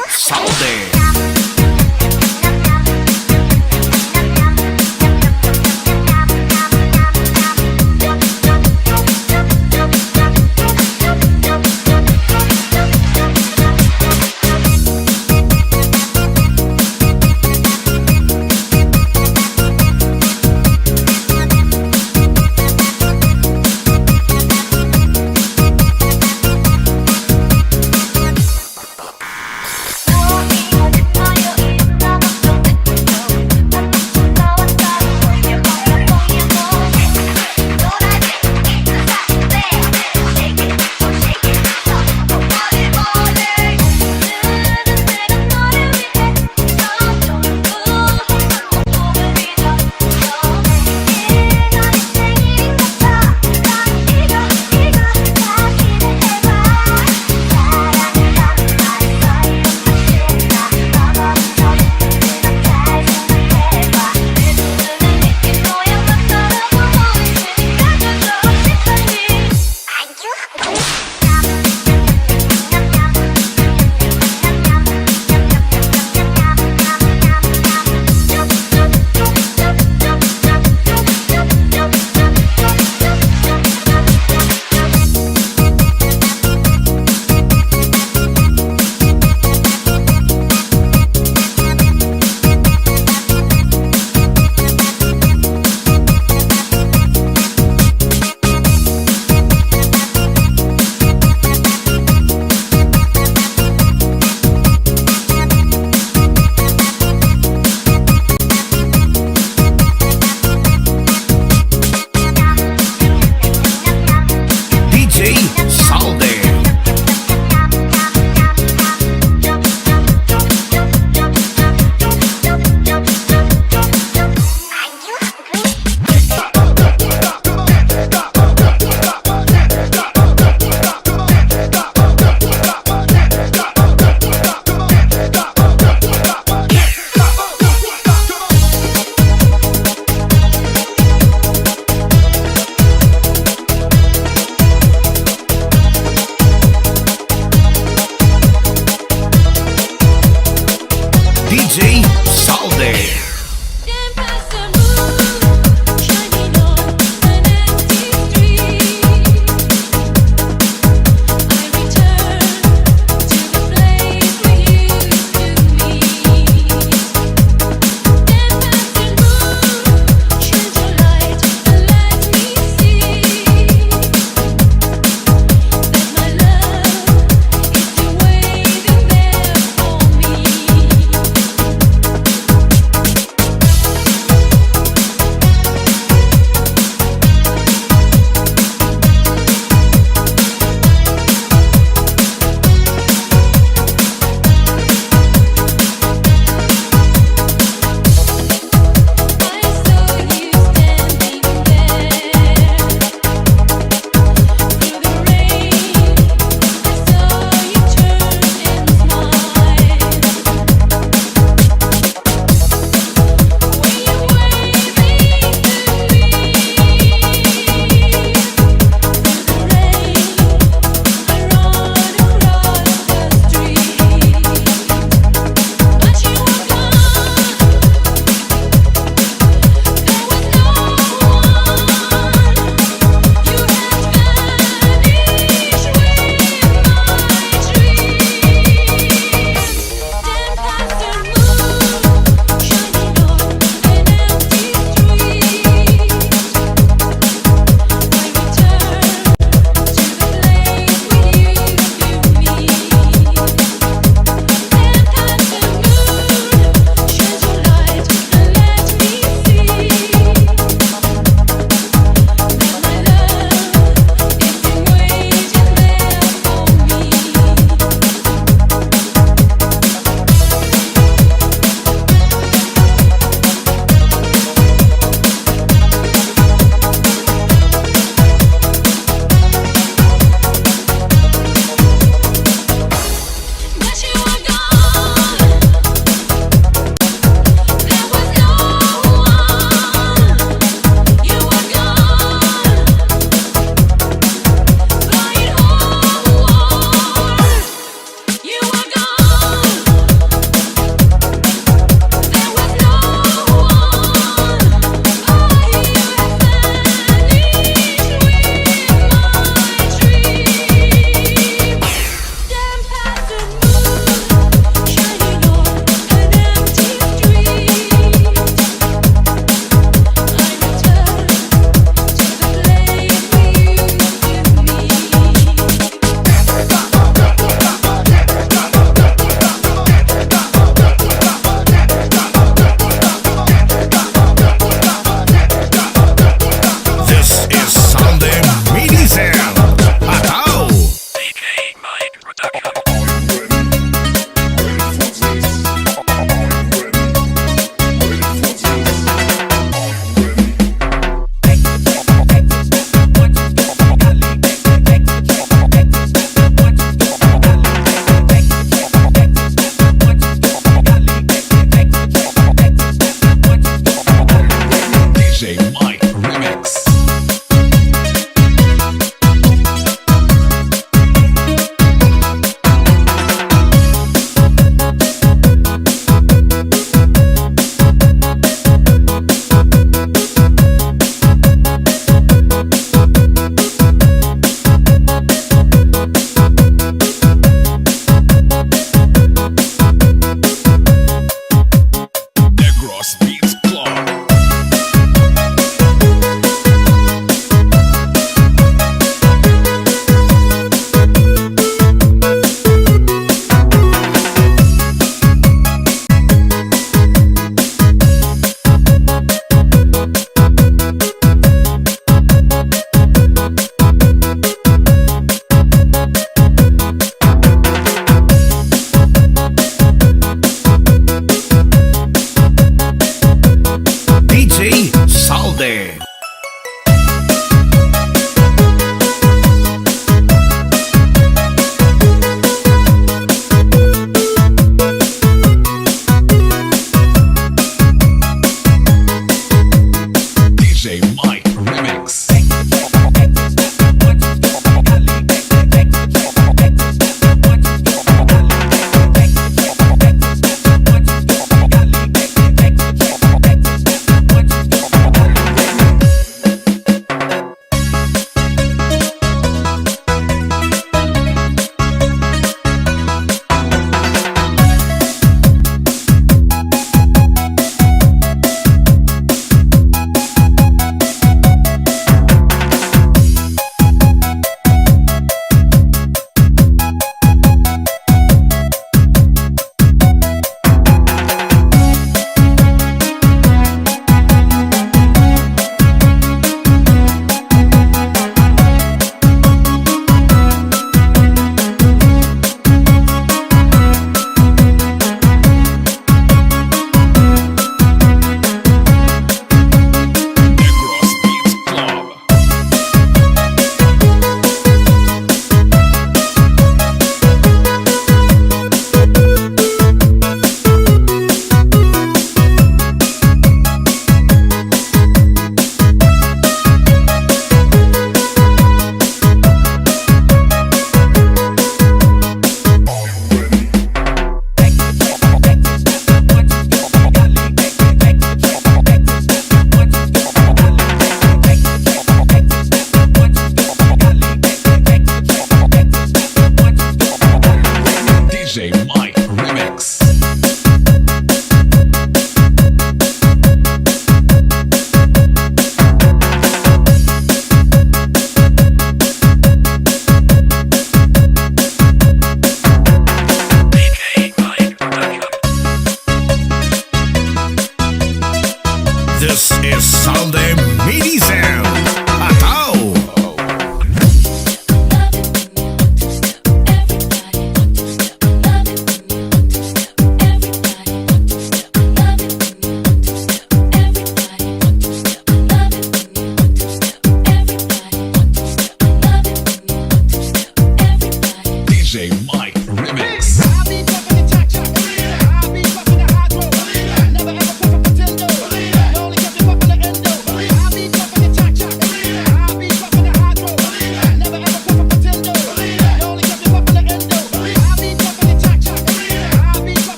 Salde.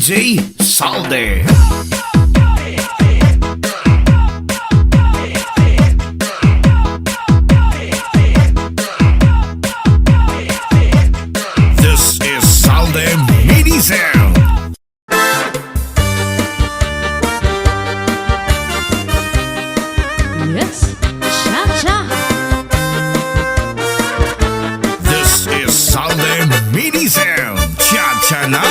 DJ Salde. This is Salde Mini Sound. Yes, cha-cha. This is Salde Mini Sound. Cha-cha na.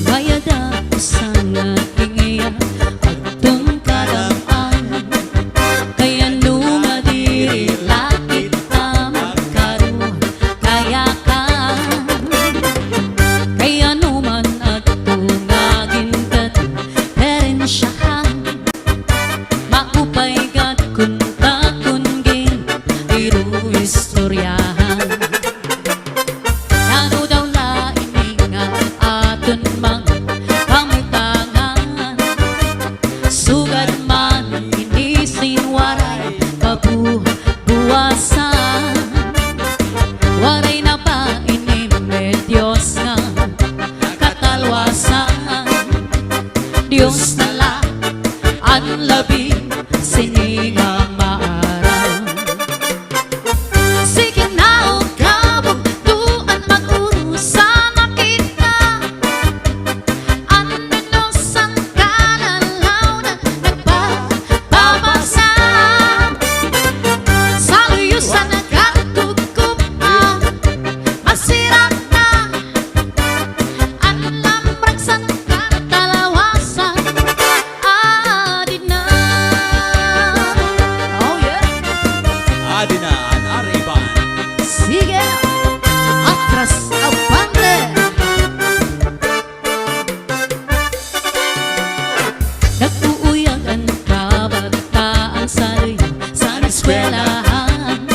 Bayad ako sa natingiya at tungkadaan. Kaya nung adiri lakit na magkaroon kaya ka. Kaya numan at tungagin kat perensyahan. Maupay kat kunta kungging iru istoryahan. Ano daw laing nga aton mga pamutangan. Sugad man hindi sinwaray kabuwasan. Waray na pa inimedyos nga katalwasan. Diyos na lang ang labi siningang maarang. Sige na o kabog tuan mag-urusan na kita. Andanosang kalalaw na nagpapabasan. Sa luyusan nagkatukup ang masira na. Ang lamraksan katalawasan. Adi na. Oh yeah. Adina an Ariban. Sige, atras avante. Nagpuuyag ang kabataan sa eskwelahan.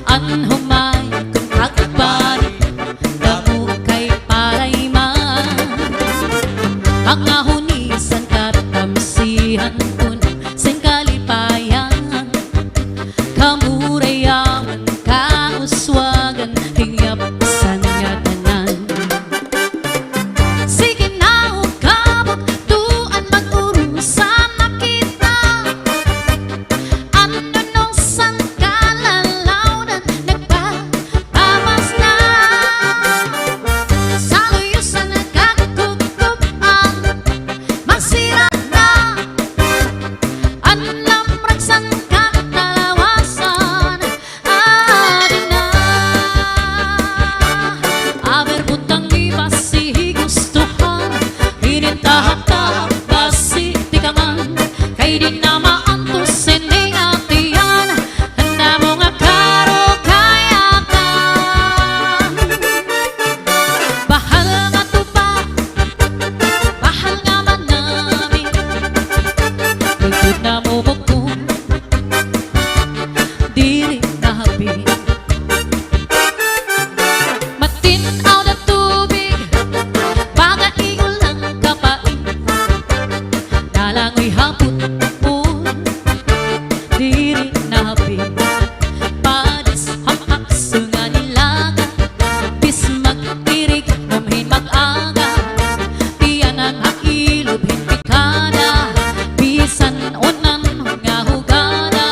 Ang humay kung kakbalik damo kay palayman. Mga hunisan katamsihan kun sing kalipayan. Kamurayaman, kauswagan, hingapsan nga tanan. Sige na o kabog tuan mag-urusan na kita. Andanosang kalalaw na nagpapamas na. Sa luyusan nagkakukup ang masira na. Ang lamraksan katalawasan. Adi na. Aber butang di basi gustuhan. Hinintahap-tahap basi tikaman. Kay di na maantos sining atiyan. Handa mo nga karo kayakan. Bahal nga tuba, bahal nga manami. Tugtog na mo bukong diri na habi. Matinaw na tubig, baga iulang kapain. Nalangoy hapot po, diri na habi. Padis hamak sunga nilaga, bis magtirig namhin mag-aga. Iyan ang hailog hindi kada, bisan unan nga hugana.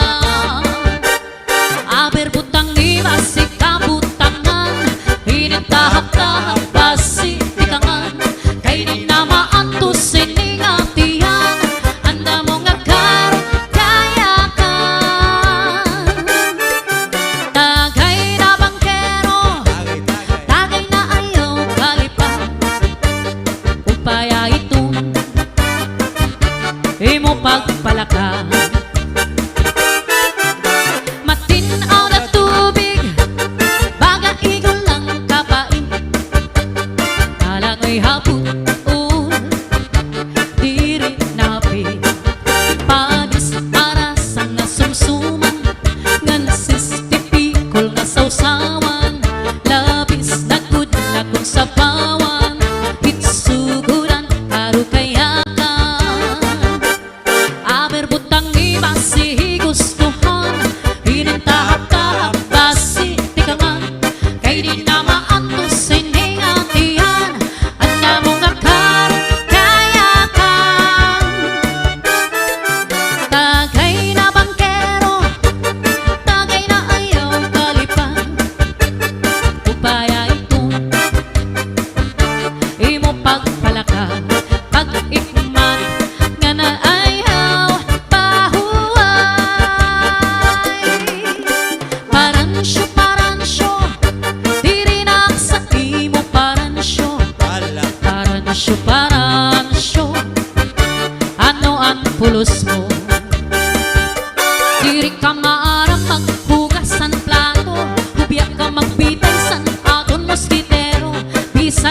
Aber butang ni basi kabutangan, hinintahap-tahap basi tikangan. Kay di na maantos sining atiyan, anda mo nga karo kayakan. Tagay na bangkero, tagay na ayaw kalipan. Upaya ito imo pagpalaka. Matinaw na tubig, baga igulang kapain.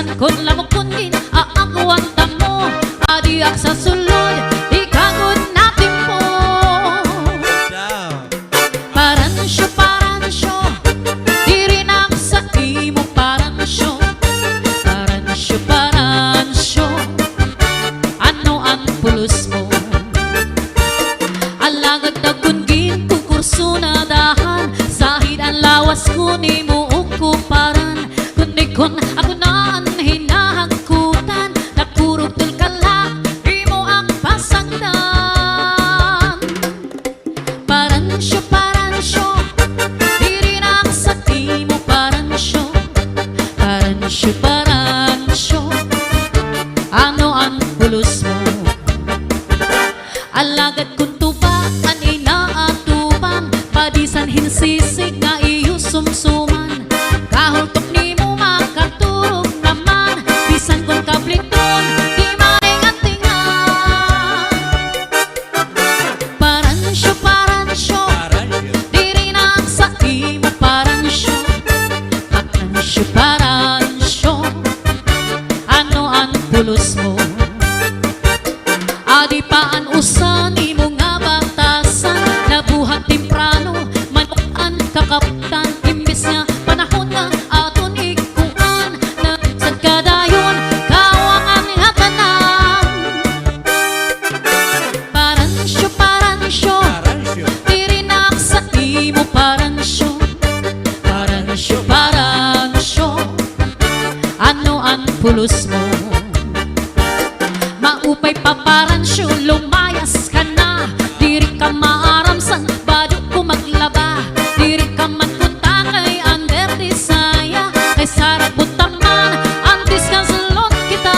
bisan kon lamok kundin aakuan tamo adiak sa sulod di kagod natin po. Paransyo, paransyo, diri na sa imo paransyo. Paransyo, paransyo, ano ang pulos mo? Alagad na kungin kukurso na dahan sahid ang lawas ko ni mo ukuparan. Kundi kon ako na ang hinahagkutan nakurog tulkala imo ang pasagdan. Paransyo, paransyo, diri na sa imo paransyo. Paransyo, paransyo, ano ang pulos mo? Alagad kung tubakan inaatuban padisan hinsisig nga iyo sumsuman kahultok ni mo makaturog naman bisan kung kabliton di maringatingan. Paransyo, paransyo, diri na sa imo paransyo. Paransyo, paransyo, ano ang pulos mo? Adi paan usan imo nga batasan nabuhat temprano manukan kakaptan imbis nga panahon na aton ikuan na sa kadayon kawangan nga tanan. Paransyo, paransyo, diri na sa imo paransyo. Paransyo, paransyo, ano ang pulos mo? Maupay paparansyo, lumayas ka na. Diri ka maaramsan, bado ko maglaba. Diri ka magpunta kay Ander Disaya. Kay Sarah Butaman, antis ka sulot kita.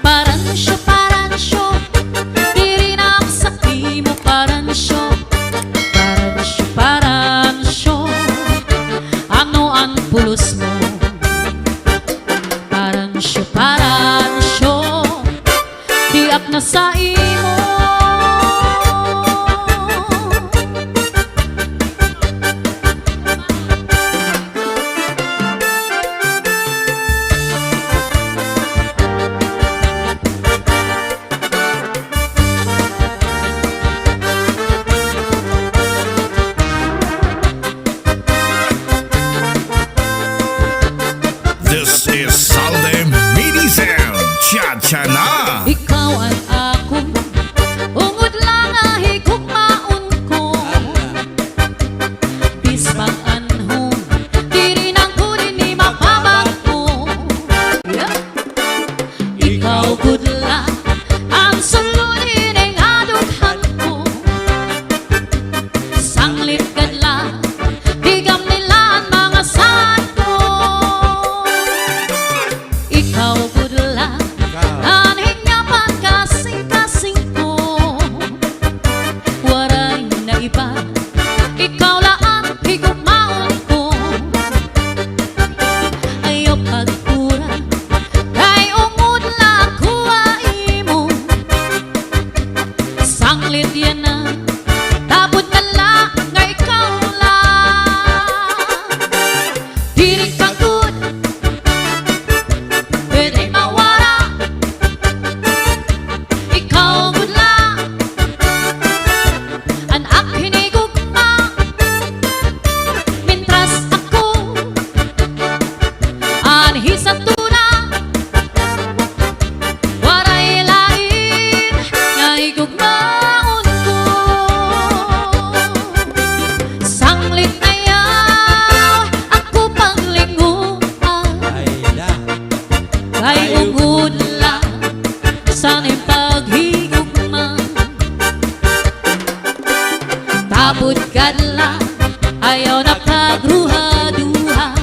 Paransyo, paransyo, diri na sa imo paransyo. Paransyo, paransyo, ano ang pulos mo? Paransyo, paransyo, diak na sa imo. This is Salde Midi Sound. Cha-cha na! Ikaw at ako, ungod lang ahigog maun ko. Bisbang anhong, diri nang kunin ni mapabag ko. Ikaw good lang, ang sulunin ay adughan ko. Sanglit kadla, higam nila ang mga saan ko. Ikaw good lang, anhig nga pagkasing-kasing ko. Waray na iba, ikaw laan higugmaon ko. Ayaw pagpura, kay ungod lang kuha imo. Sanglit yan na, tabod na lang nga ikaw lang. Diri ka good, pwede mawala. Ikaw good lang, ang aking higugma. Mintras ako, anhi sa tuna. Waray lain, nga higugmaon ko. Sanglit na yaw, ako panglinguan. Kay ungod lang, sana'y paghigugma. Tabod ka lang, ayaw na pagruha-duha.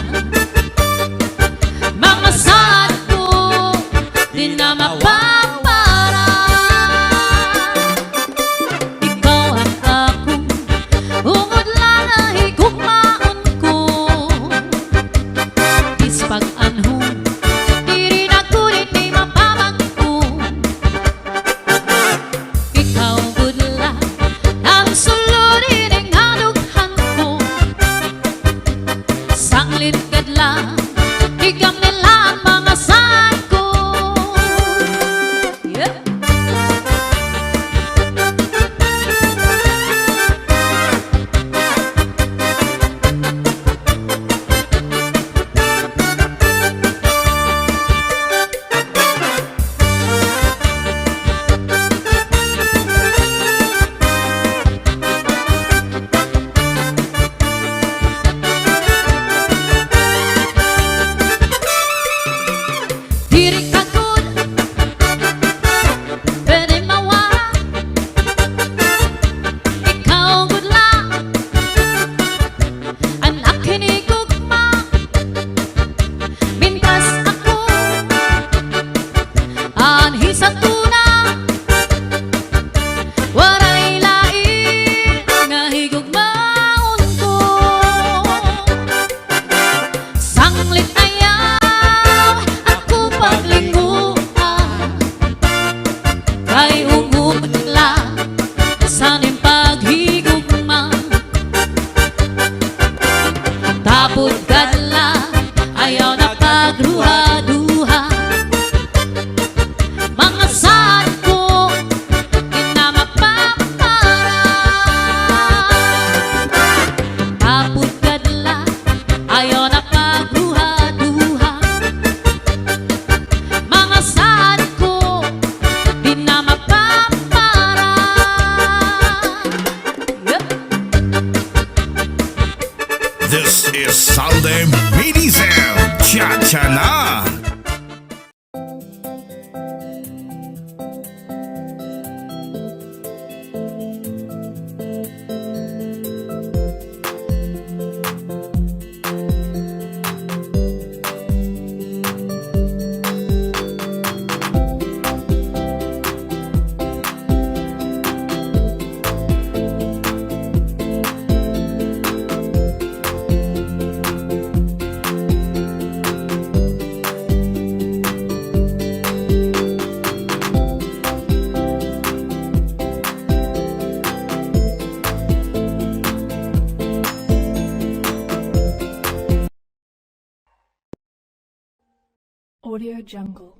Mga saan ko, di na mapapara. Ikaw at ako, ungod lang na higugmaon ko. Bispag anhong, diri na kulit ni mapabag ko. Ikaw good lang, ang sulunin ang adughan ko. Sanglit kadla, Higam nila ang mga saan ko. Yeah. Diri ka good, pwede mawala. Ikaw good lang, anak hinigugma. Mintas ako, anhi sa tuna. Waray lain nga higugmaon ko. Sanglit ayaw ako paglingkuhan, kay umutla sa ning paghigugma. Tapos kadla ayaw na pagruha-duha. Mga saan ko di na mapapara. Tapos kadla ayaw na pagruha-duha. Mga saan ko di na mapapara. Yup. This is Salde Medizel Cha-Cha Na. Audio Jungle.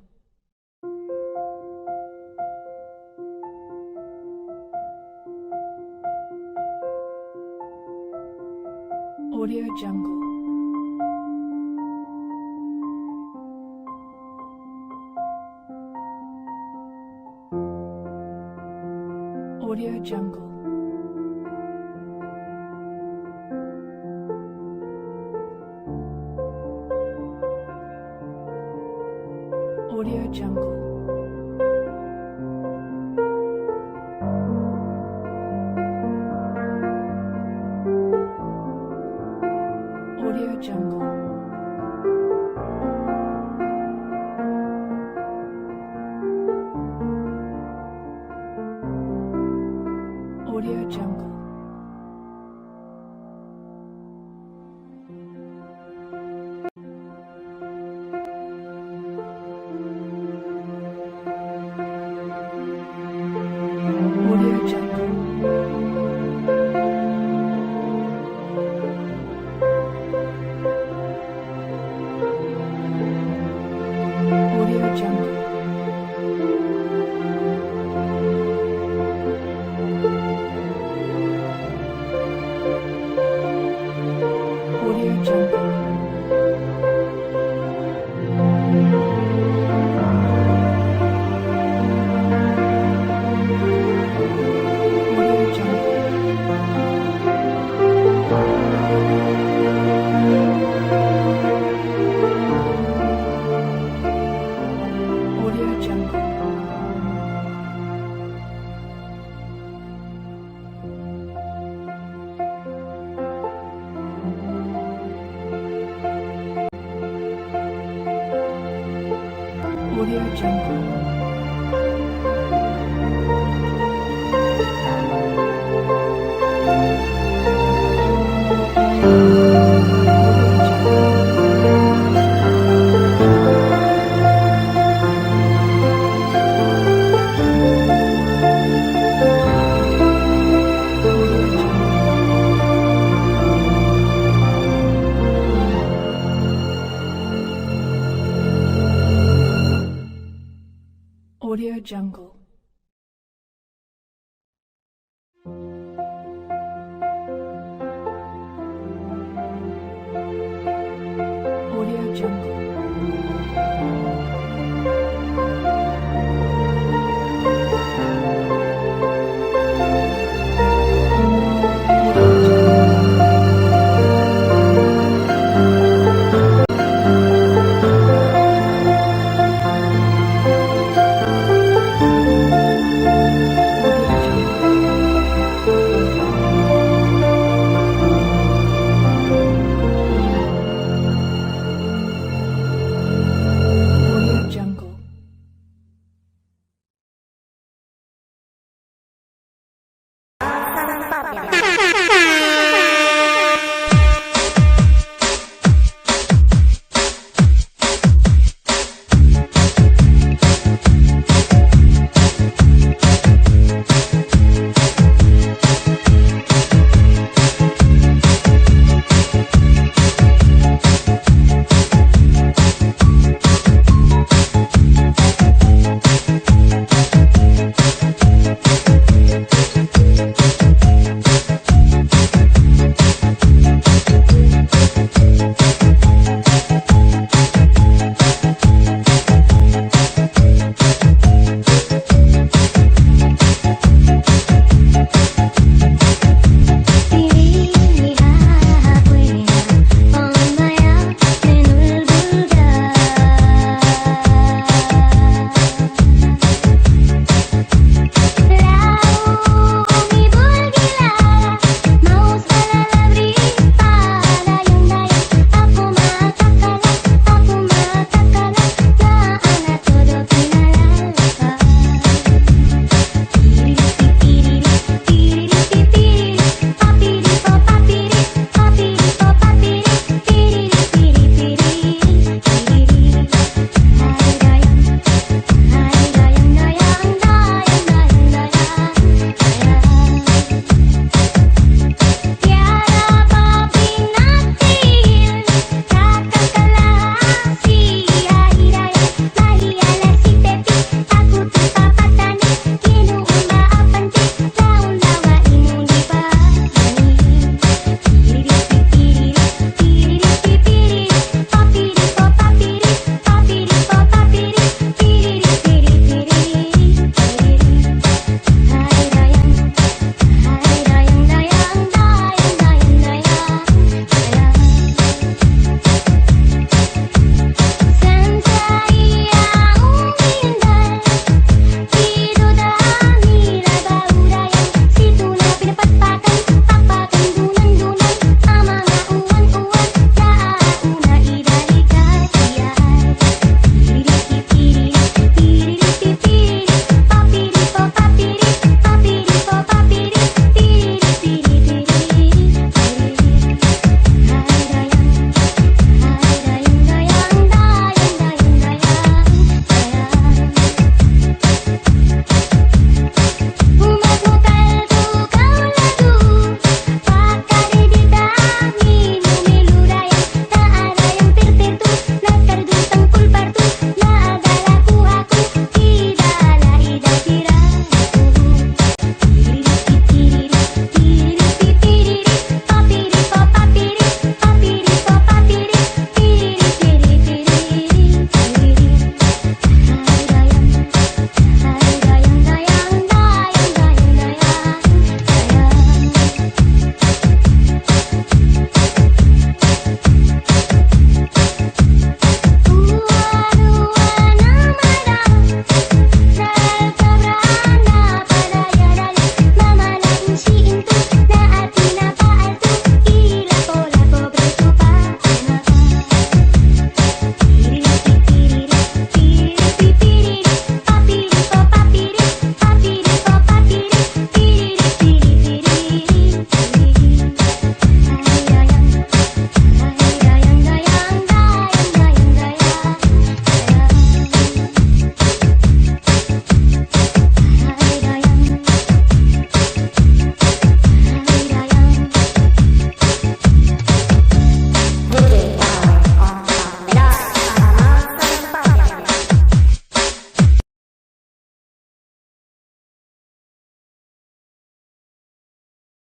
Audio Jungle. Audio Jungle. Audio Jungle. Audio Jungle. Audio Jungle. Audio Jungle. Audio Jungle. Audio Jungle. Audio Jungle. Audio Jungle. Audio Jungle. Audio Jungle. Audio Jungle. Audio Jungle.